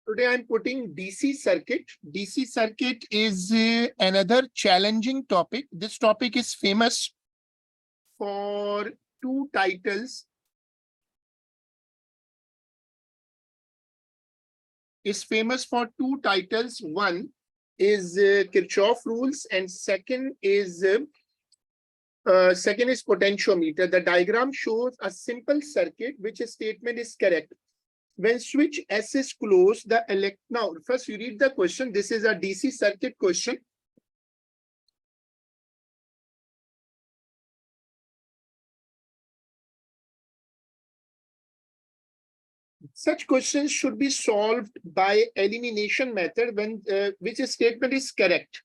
Today I'm putting DC circuit. DC circuit is another challenging topic. This topic is famous for two titles. One is Kirchhoff rules, and second is potentiometer. The diagram shows a simple circuit which statement is correct. When switch S is closed, now first you read the question. This is a DC circuit question. Such questions should be solved by elimination method when which statement is correct.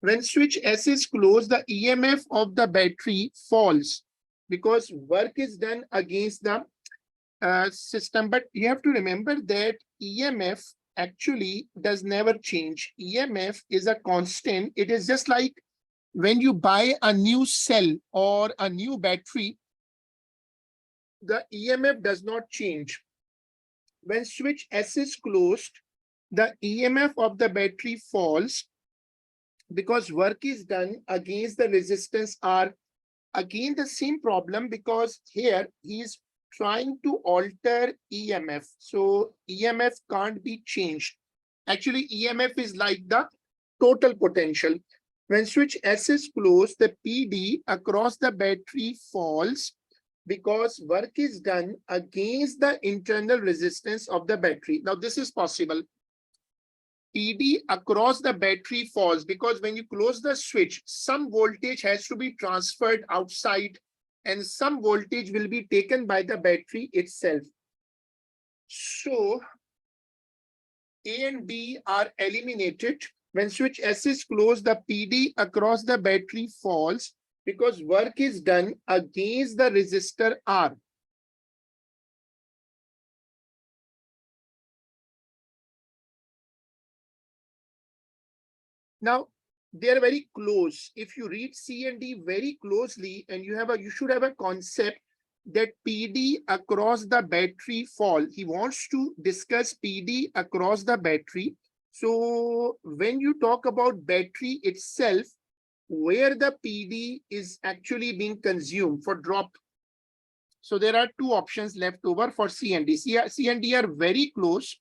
When switch S is closed, the EMF of the battery falls because work is done against the system. But you have to remember that EMF actually does never change. EMF is a constant. It is just like when you buy a new cell or a new battery, the EMF does not change. When switch S is closed, the EMF of the battery falls because work is done against the resistance R. Again, the same problem, because here he is trying to alter EMF. So EMF can't be changed. Actually, EMF is like the total potential. When switch S is closed, the PD across the battery falls because work is done against the internal resistance of the battery. Now, this is possible. PD across the battery falls because when you close the switch, some voltage has to be transferred outside and some voltage will be taken by the battery itself. So A and B are eliminated. When switch S is closed, the PD across the battery falls because work is done against the resistor R. Now, they are very close. If you read C and D very closely, and you should have a concept that PD across the battery fall. He wants to discuss PD across the battery. So when you talk about battery itself, where the PD is actually being consumed for drop. So there are two options left over for C and D. C and D are very close.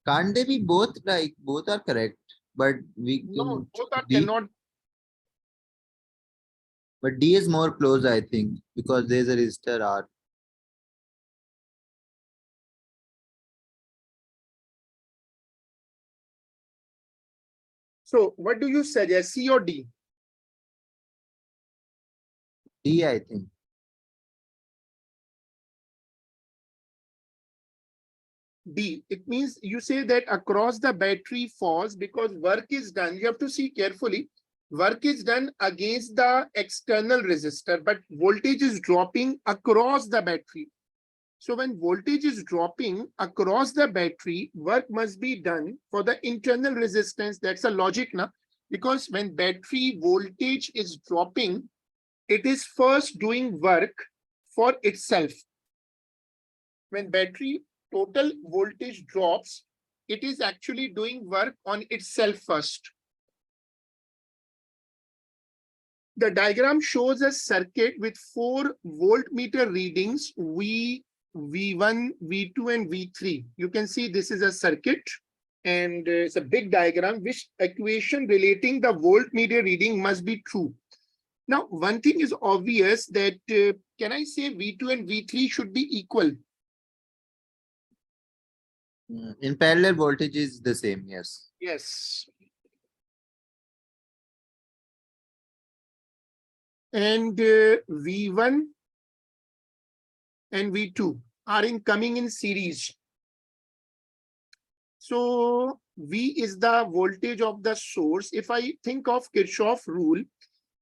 Can't they be both? Like both are correct, but we can. No, both are D, cannot. but D is more close, I think, because there's a resistor R. So what do you suggest, C or D? D, I think. D. It means you say that across the battery falls because work is done. You have to see carefully. Work is done against the external resistor, but voltage is dropping across the battery. So when voltage is dropping across the battery, work must be done for the internal resistance. That's a logic now, because when battery voltage is dropping, it is first doing work for itself. When battery total voltage drops, it is actually doing work on itself first. The diagram shows a circuit with 4 voltmeter readings, V1, V2, and V3. You can see this is a circuit, and it's a big diagram, which equation relating the voltmeter reading must be true. Now, one thing is obvious that, can I say V2 and V3 should be equal? In parallel, voltage is the same, yes. Yes. And V1 and V2 are coming in series. So V is the voltage of the source. If I think of Kirchhoff rule,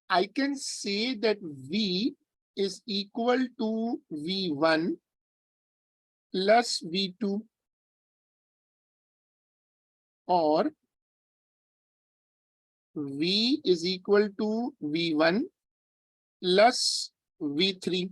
I can say that V is equal to V1 plus V2. or V is equal to V1 plus V3.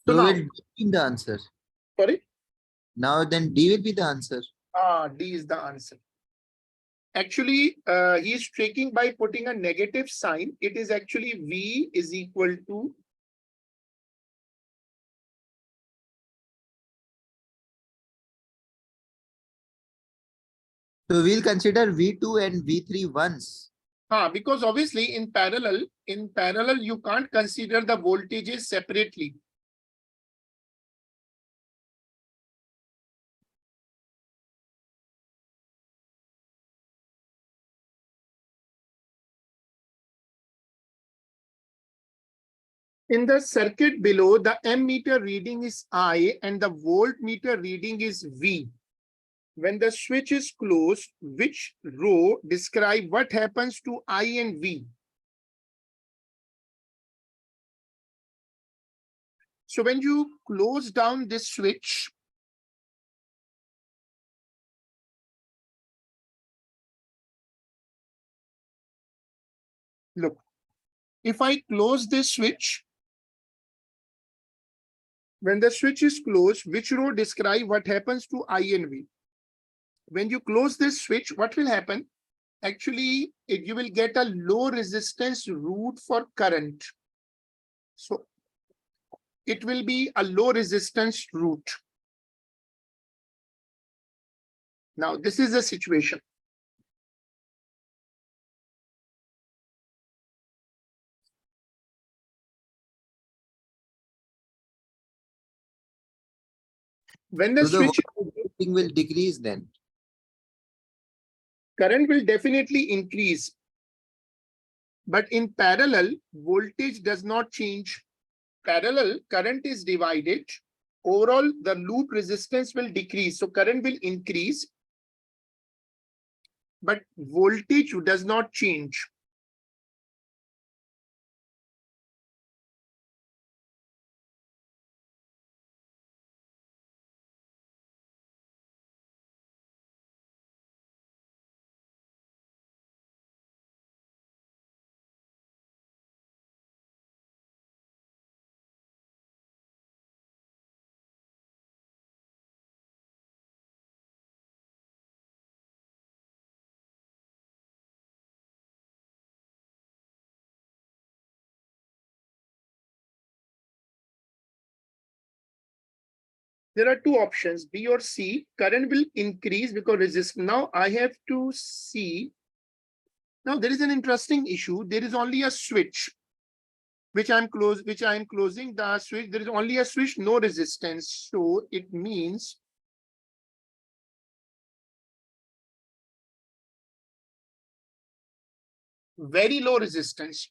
So So now, will D be the answer? sorry, Now then D will be the answer. D is the answer. Actually, he is tricking by putting a negative sign. It is actually V is equal to So we'll consider V2 and V3 once. because obviously in parallel, you can't consider the voltages separately. In the circuit below, the ammeter reading is I and the voltmeter reading is V. When the switch is closed, which row describe what happens to I and V? So when you close down this switch, look, if I close this switch, when the switch is closed, which row describe what happens to I and V? When you close this switch, what will happen? Actually, you will get a low resistance route for current. So it will be a low resistance route. Now, this is the situation. When the So the switch, voltage rating will decrease then. current will definitely increase, but in parallel, voltage does not change. Parallel, current is divided. Overall, the loop resistance will decrease. So current will increase, but voltage does not change. There are two options, B or C. Current will increase because resistance. Now I have to see. Now there is an interesting issue. There is only a switch, which I'm closing the switch. There is only a switch, no resistance. So it means very low resistance.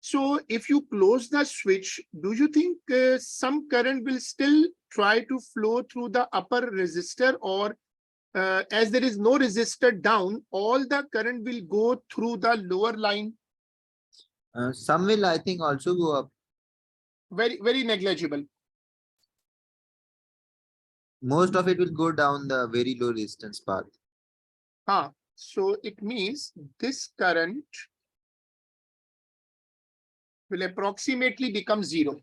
So if you close the switch, do you think some current will still try to flow through the upper resistor, or as there is no resistor down, all the current will go through the lower line? Some will, I think, also go up. Very, very negligible. Most of it will go down the very low resistance path. So it means this current will approximately become zero.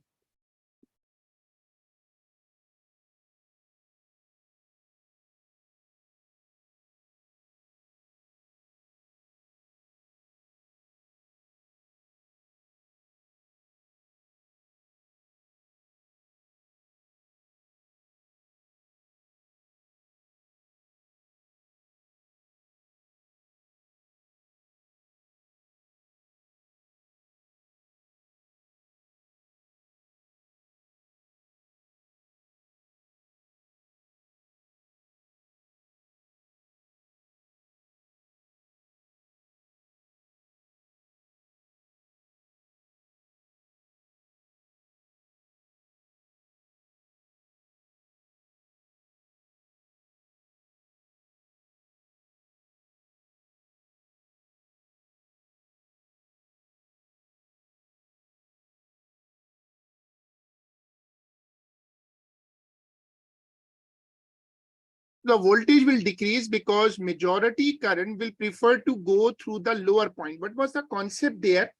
The voltage will decrease because majority current will prefer to go through the lower point. What was the concept there?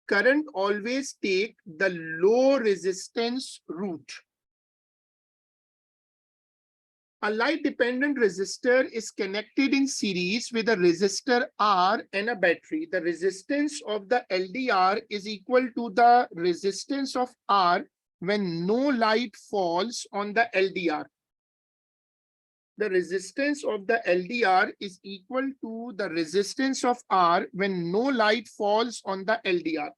Current always take the low resistance route. A light dependent resistor is connected in series with a resistor R and a battery. The resistance of the LDR is equal to the resistance of R when no light falls on the LDR. The resistance of the LDR is equal to the resistance of R when no light falls on the LDR.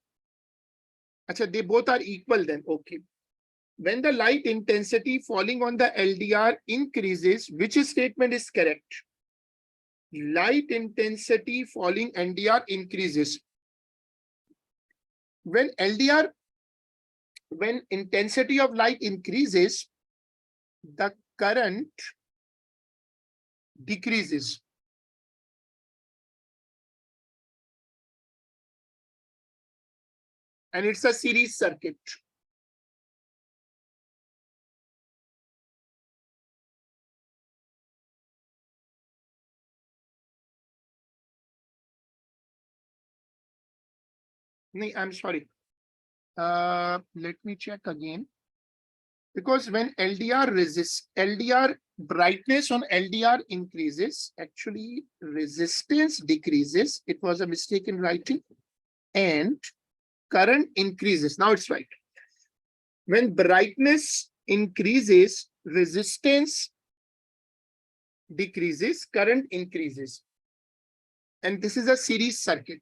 Achha, they both are equal then. Okay. When the light intensity falling on the LDR increases, which statement is correct? Light intensity falling LDR increases. When intensity of light increases, the current decreases. And it's a series circuit. I'm sorry. Let me check again. Because when LDR brightness on LDR increases, actually resistance decreases. It was a mistake in writing. And current increases. Now it's right. When brightness increases, resistance decreases, current increases. And this is a series circuit.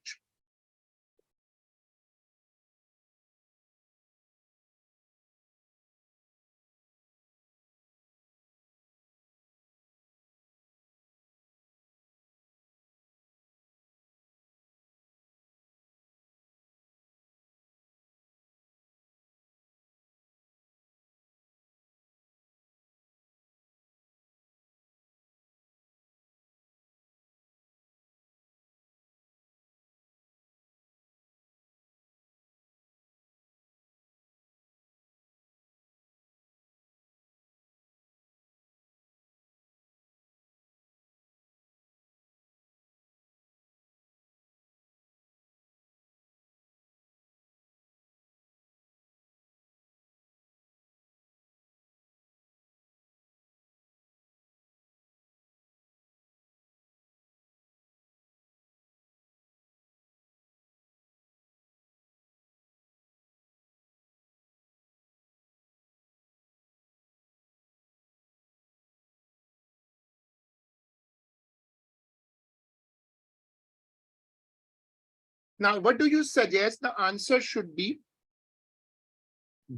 Now, what do you suggest the answer should be?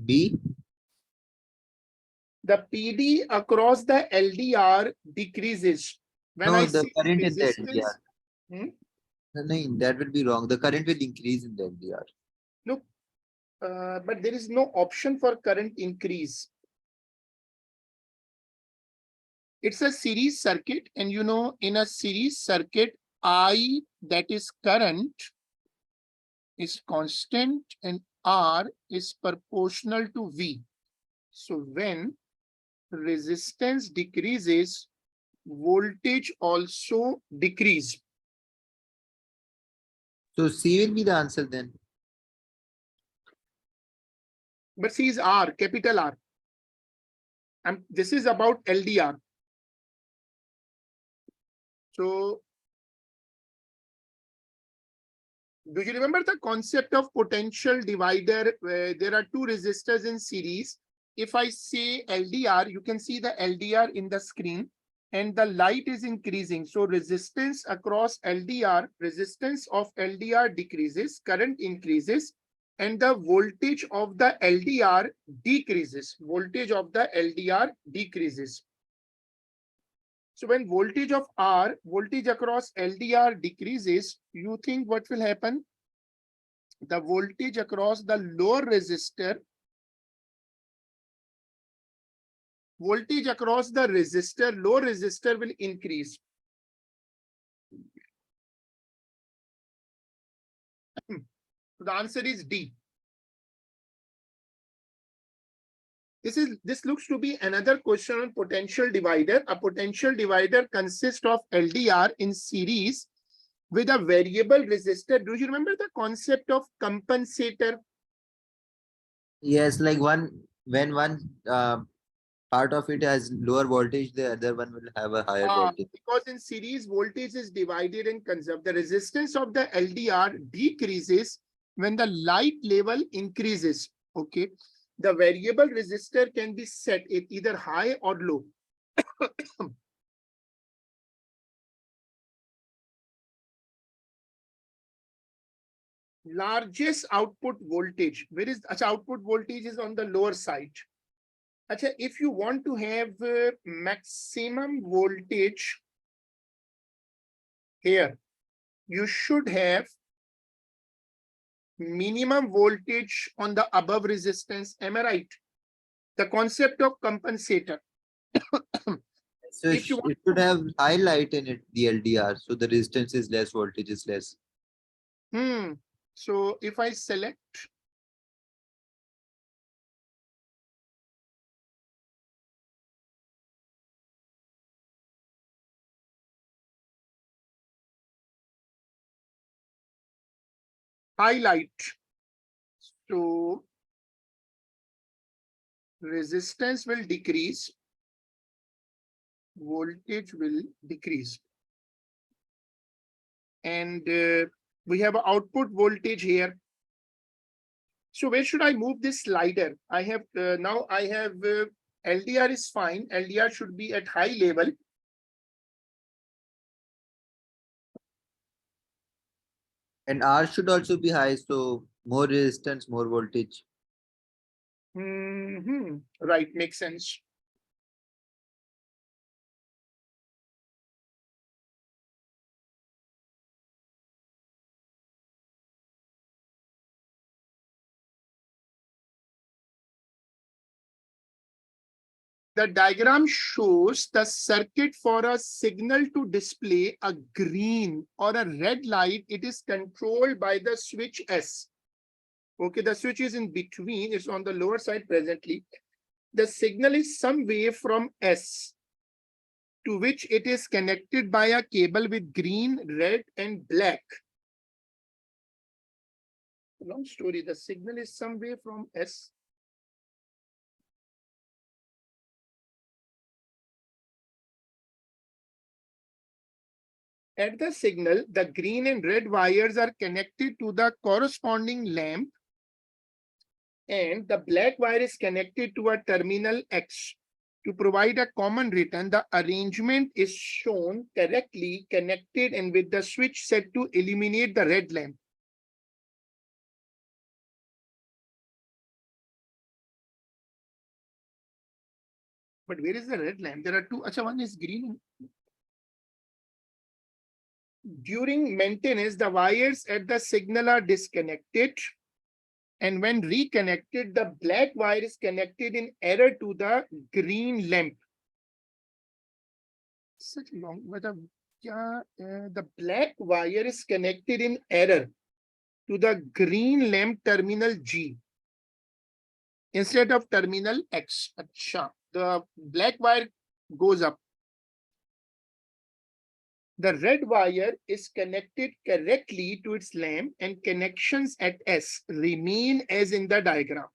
B. The PD across the LDR decreases. When No, I the say current in the resistance, LDR. No, that will be wrong. The current will increase in the LDR. look, but there is no option for current increase. It's a series circuit, and you know, in a series circuit, I, that is current, is constant and R is proportional to V. So when resistance decreases, voltage also decrease. So C will be the answer then. But C is R, capital R. And this is about LDR. So do you remember the concept of potential divider where there are two resistors in series? If I say LDR, you can see the LDR in the screen and the light is increasing. So resistance across LDR, resistance of LDR decreases, current increases, and the voltage of the LDR decreases. Voltage of the LDR decreases. So when voltage of R, voltage across LDR decreases, you think what will happen? The voltage across the lower resistor, voltage across the resistor, low resistor will increase. The answer is D. This looks to be another question on potential divider. A potential divider consists of LDR in series with a variable resistor. Do you remember the concept of compensator? Yes, like when one part of it has lower voltage, the other one will have a higher voltage. Because in series, voltage is divided and conserved. The resistance of the LDR decreases when the light level increases. Okay. The variable resistor can be set at either high or low. Largest output voltage. Where is output voltage is on the lower side. Achha, if you want to have maximum voltage here, you should have minimum voltage on the above resistance. Am I right? The concept of compensator. So If you want, it should have high light in it, the LDR, so the resistance is less, voltage is less. so if I select highlight, so resistance will decrease, voltage will decrease. And we have output voltage here. So where should I move this slider? I have now I have LDR is fine. LDR should be at high level. And R should also be high, so more resistance, more voltage. Right, makes sense. The diagram shows the circuit for a signal to display a green or a red light. It is controlled by the switch S. Okay, the switch is in between. It's on the lower side presently. The signal is some way from S to which it is connected by a cable with green, red, and black. Long story. The signal is some way from S. At the signal, the green and red wires are connected to the corresponding lamp, and the black wire is connected to a terminal X. To provide a common return, the arrangement is shown correctly connected and with the switch set to eliminate the red lamp. But where is the red lamp? There are two. Achha, one is green. During maintenance, the wires at the signal are disconnected. And when reconnected, the black wire is connected in error to the green lamp. Such long, the black wire is connected in error to the green lamp terminal G instead of terminal X. Achha, the black wire goes up. The red wire is connected correctly to its lamp and connections at S remain as in the diagram.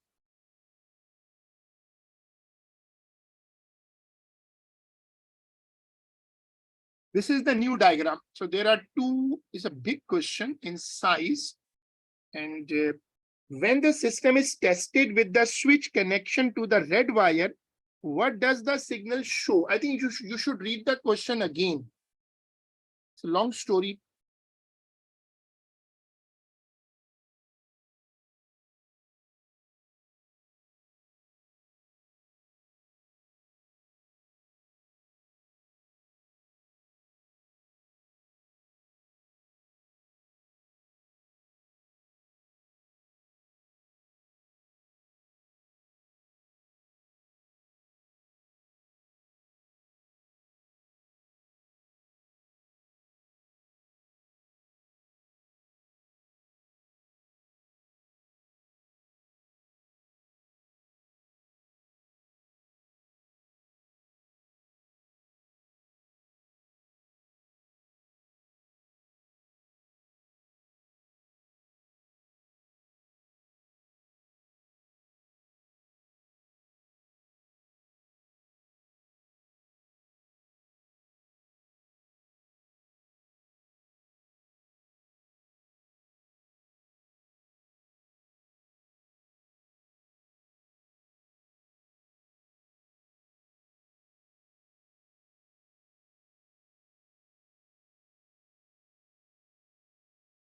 This is the new diagram. So there are two, is a big question in size. And when the system is tested with the switch connection to the red wire, what does the signal show? I think you should read the question again. It's a long story.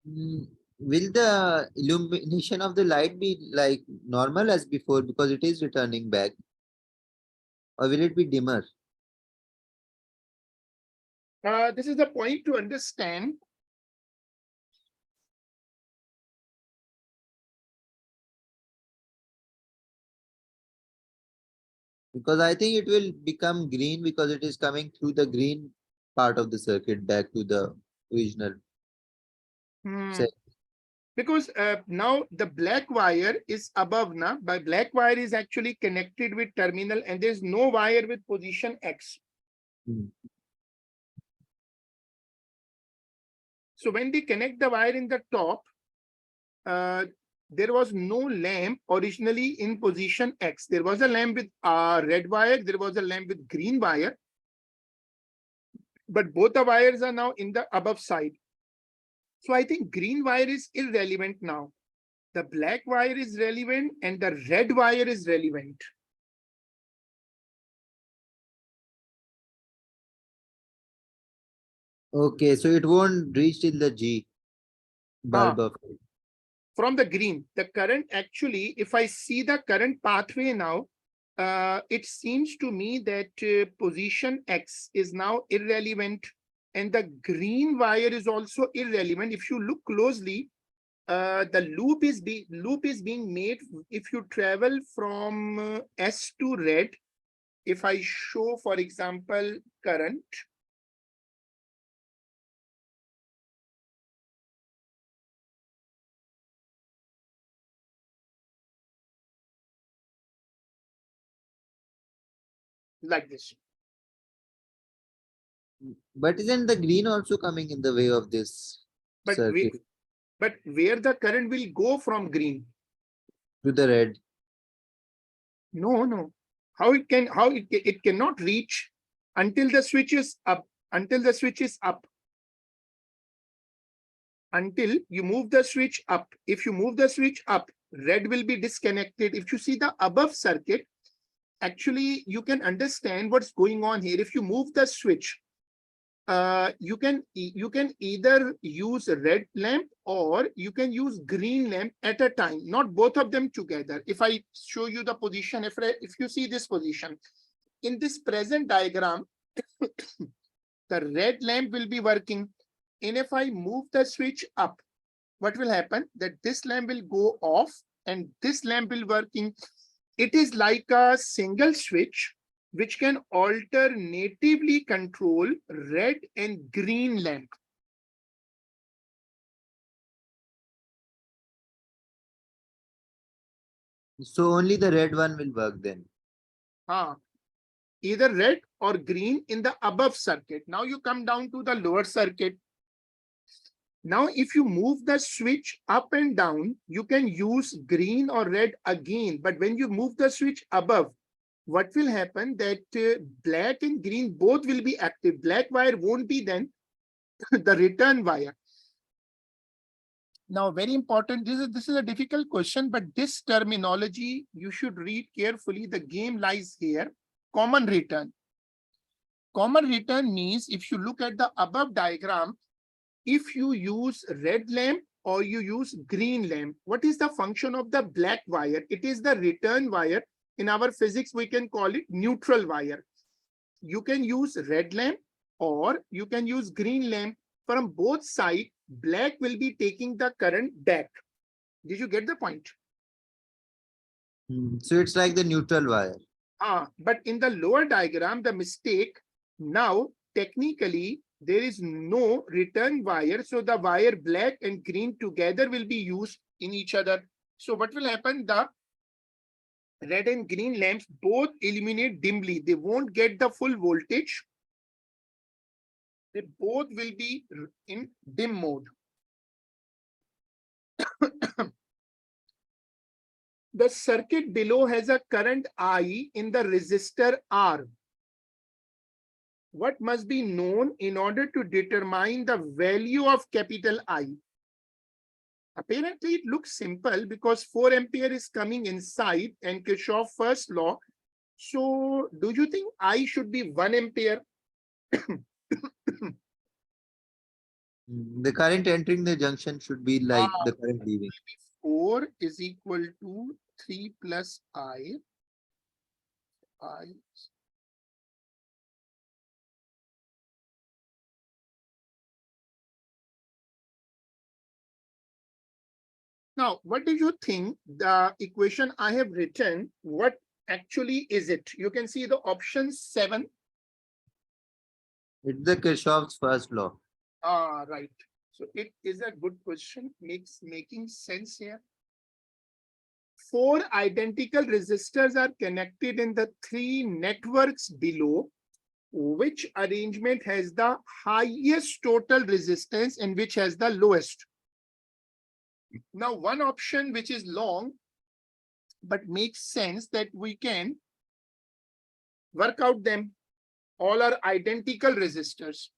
Will the illumination of the light be like normal as before because it is returning back, or will it be dimmer? This is the point to understand. Because I think it will become green because it is coming through the green part of the circuit back to the original. Hmm. Set. Because now the black wire is above now. By black wire is actually connected with terminal, and there's no wire with position X. Hmm. So when they connect the wire in the top, there was no lamp originally in position X. There was a lamp with red wire. There was a lamp with green wire. But both the wires are now in the above side. So I think green wire is irrelevant now. The black wire is relevant and the red wire is relevant. Okay, so it won't reach till the G bulb of it. From the green, the current actually, if I see the current pathway now, it seems to me that position X is now irrelevant and the green wire is also irrelevant. If you look closely, the loop is being made if you travel from S to red. If I show, for example, current, like this. But isn't the green also coming in the way of this But circuit where the current will go from green? to the red? No. It cannot reach until the switch is up, until the switch is up. Until you move the switch up. If you move the switch up, red will be disconnected. If you see the above circuit, actually you can understand what's going on here. If you move the switch, you can either use a red lamp or you can use green lamp at a time, not both of them together. If I show you the position, if you see this position in this present diagram, the red lamp will be working, and if I move the switch up, what will happen? That this lamp will go off and this lamp will working. It is like a single switch which can alternatively control red and green lamp. So only the red one will work then. Either red or green in the above circuit. Now you come down to the lower circuit. Now, if you move the switch up and down, you can use green or red again. But when you move the switch above, what will happen that black and green both will be active. Black wire won't be then the return wire. Now, very important, this is a difficult question, but this terminology you should read carefully. The game lies here. Common return. Common return means if you look at the above diagram, if you use red lamp or you use green lamp, what is the function of the black wire? It is the return wire. In our physics, we can call it neutral wire. You can use red lamp or you can use green lamp. From both sides, black will be taking the current back. Did you get the point? So it's like the neutral wire. But in the lower diagram, the mistake, now technically there is no return wire. So the wire black and green together will be used in each other. So what will happen? The red and green lamps both illuminate dimly. They won't get the full voltage. They both will be in dim mode. The circuit below has a current I in the resistor R. What must be known in order to determine the value of capital I? Apparently, it looks simple because 4 ampere is coming inside and Kirchhoff's first law. So, do you think I should be 1 ampere? The current entering the junction should be like the current leaving. 4 is equal to 3 plus I. Now, what do you think the equation I have written, what actually is it? You can see the option 7. It's the Kirchhoff's first law. Right. So it is a good question, making sense here. 4 identical resistors are connected in the 3 networks below. Which arrangement has the highest total resistance and which has the lowest? Now, one option which is long, but makes sense that we can work out them. All are identical resistors.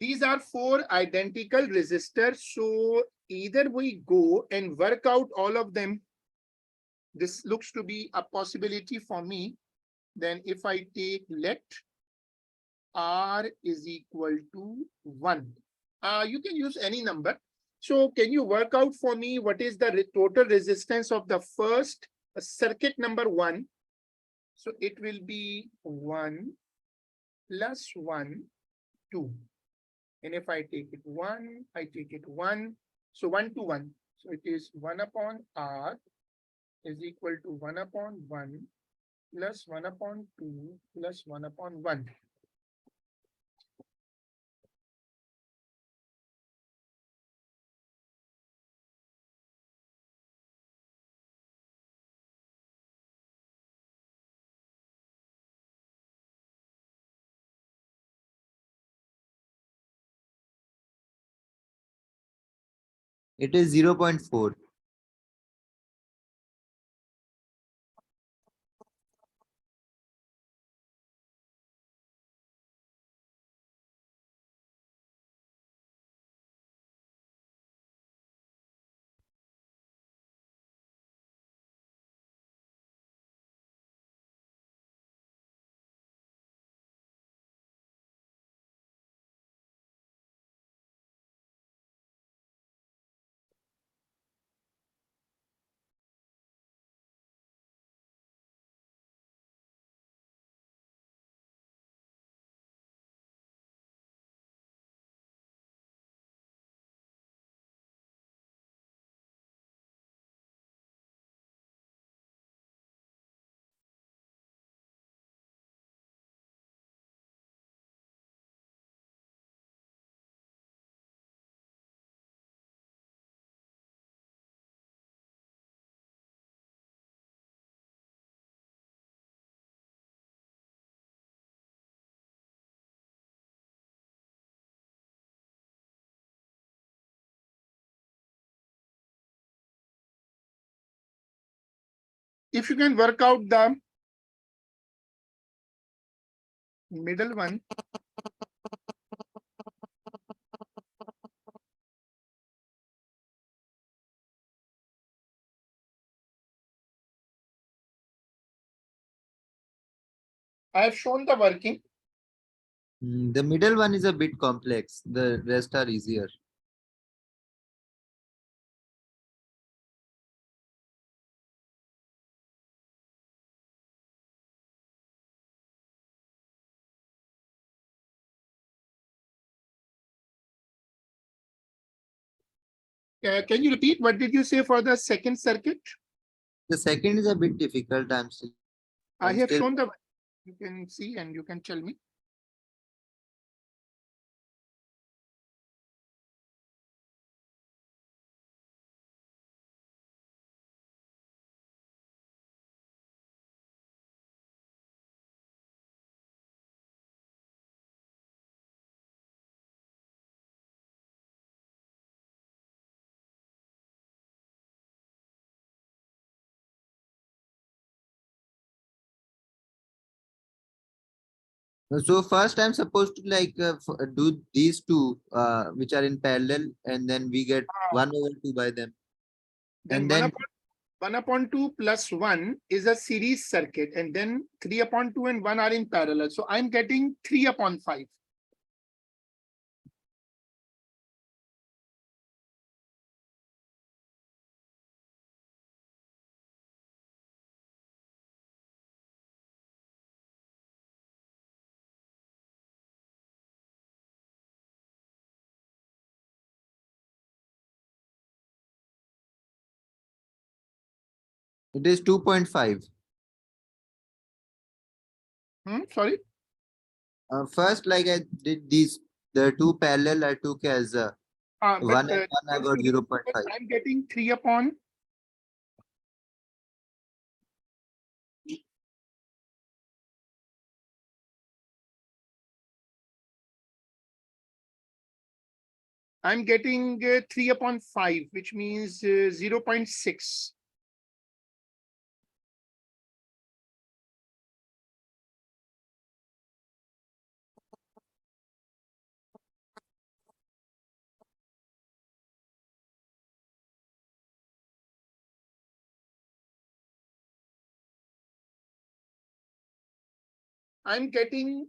These are 4 identical resistors. So either we go and work out all of them. This looks to be a possibility for me. Then if I take let R is equal to 1. You can use any number. So can you work out for me what is the total resistance of the first circuit number 1? So it will be 1 plus 1, 2. And if I take it 1, I take it 1. So 1 to 1. So it is 1 upon R is equal to 1 upon 1 plus 1 upon 2 plus 1 upon 1. It is 0.4. If you can work out the middle one, I have shown the working. The middle one is a bit complex. The rest are easier. Can you repeat? What did you say for the second circuit? The second is a bit difficult. I I'm have still shown the, you can see and you can tell me. So first I'm supposed to like do these two which are in parallel, and then we get 1/2 by them. Then And 1 then upon 1 upon 2 plus 1 is a series circuit, and then 3 upon 2 and 1 are in parallel. So I'm getting 3 upon 5. it is 2.5. Sorry. First, like I did these, the two parallel I took as But 1 and 1, I got 0.5. I'm getting 3 upon. I'm getting 3 upon 5, which means 0.6. I'm getting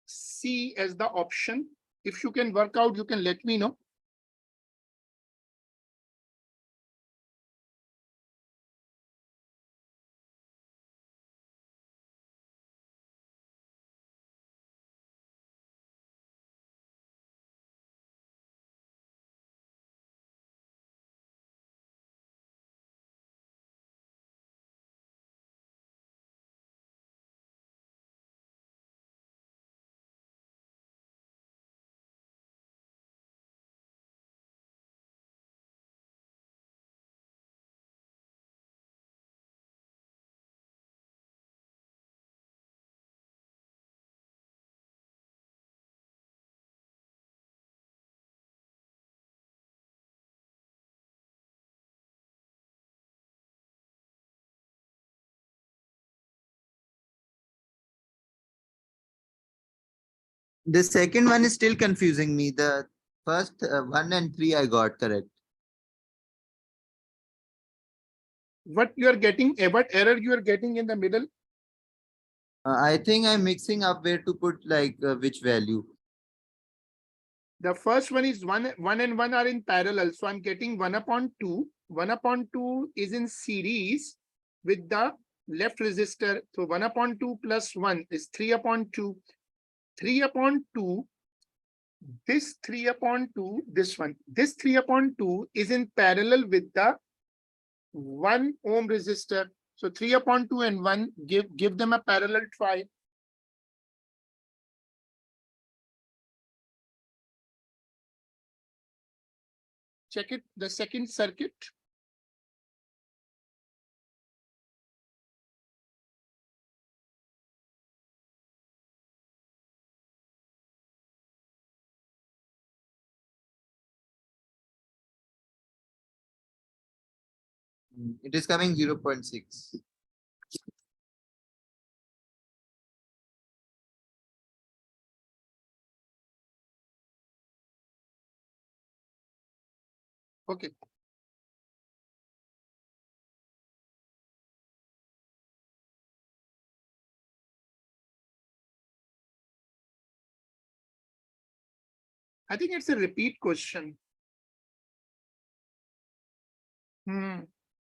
C as the option. If you can work out, you can let me know. The second one is still confusing me. The first 1 and 3 I got correct. What you are getting, what error you are getting in the middle? I think I'm mixing up where to put like which value. The first one is 1 and 1 are in parallel. So I'm getting 1 upon 2. 1 upon 2 is in series with the left resistor. So 1 upon 2 plus 1 is 3 upon 2. 3 upon 2, this 3 upon 2, this one. This 3 upon 2 is in parallel with the 1 ohm resistor. So 3 upon 2 and 1, give them a parallel try. Check it, the second circuit. It is coming 0.6. Okay. I think it's a repeat question.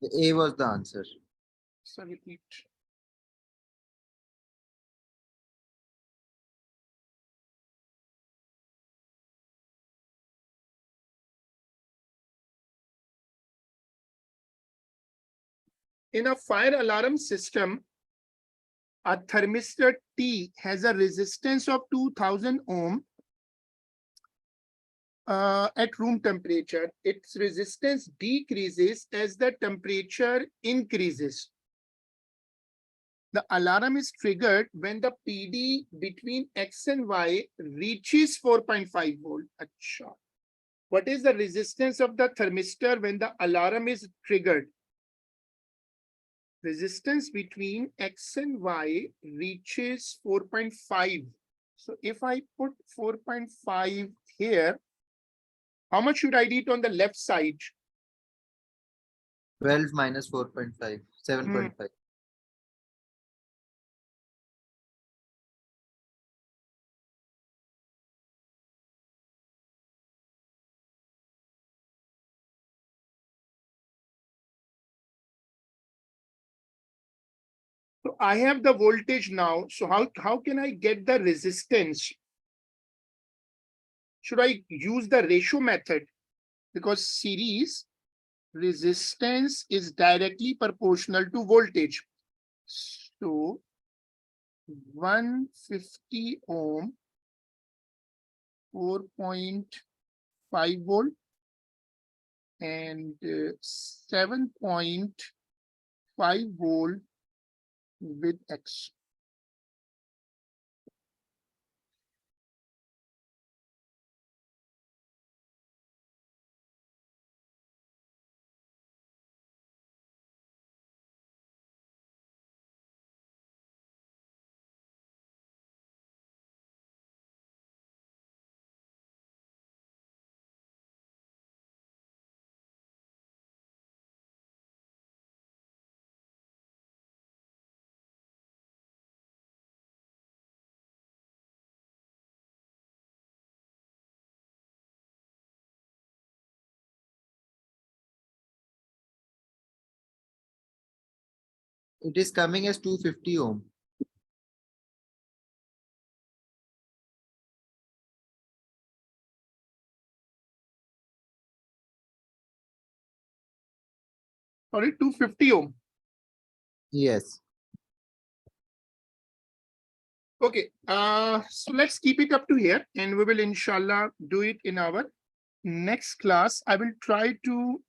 The A was the answer. So repeat. In a fire alarm system, a thermistor T has a resistance of 2000 ohm at room temperature. Its resistance decreases as the temperature increases. The alarm is triggered when the PD between X and Y reaches 4.5 volt. Achha. What is the resistance of the thermistor when the alarm is triggered? Resistance between X and Y reaches 4.5. So if I put 4.5 here, how much should I read on the left side? 12 minus 4.5, 7.5. So I have the voltage now. So how can I get the resistance? Should I use the ratio method? Because series resistance is directly proportional to voltage. So 150 ohm, 4.5 volt, and 7.5 volt with X. It is coming as 250 ohm. Sorry, 250 ohm. Yes. Okay, so let's keep it up to here, and we will inshallah do it in our next class. I will try to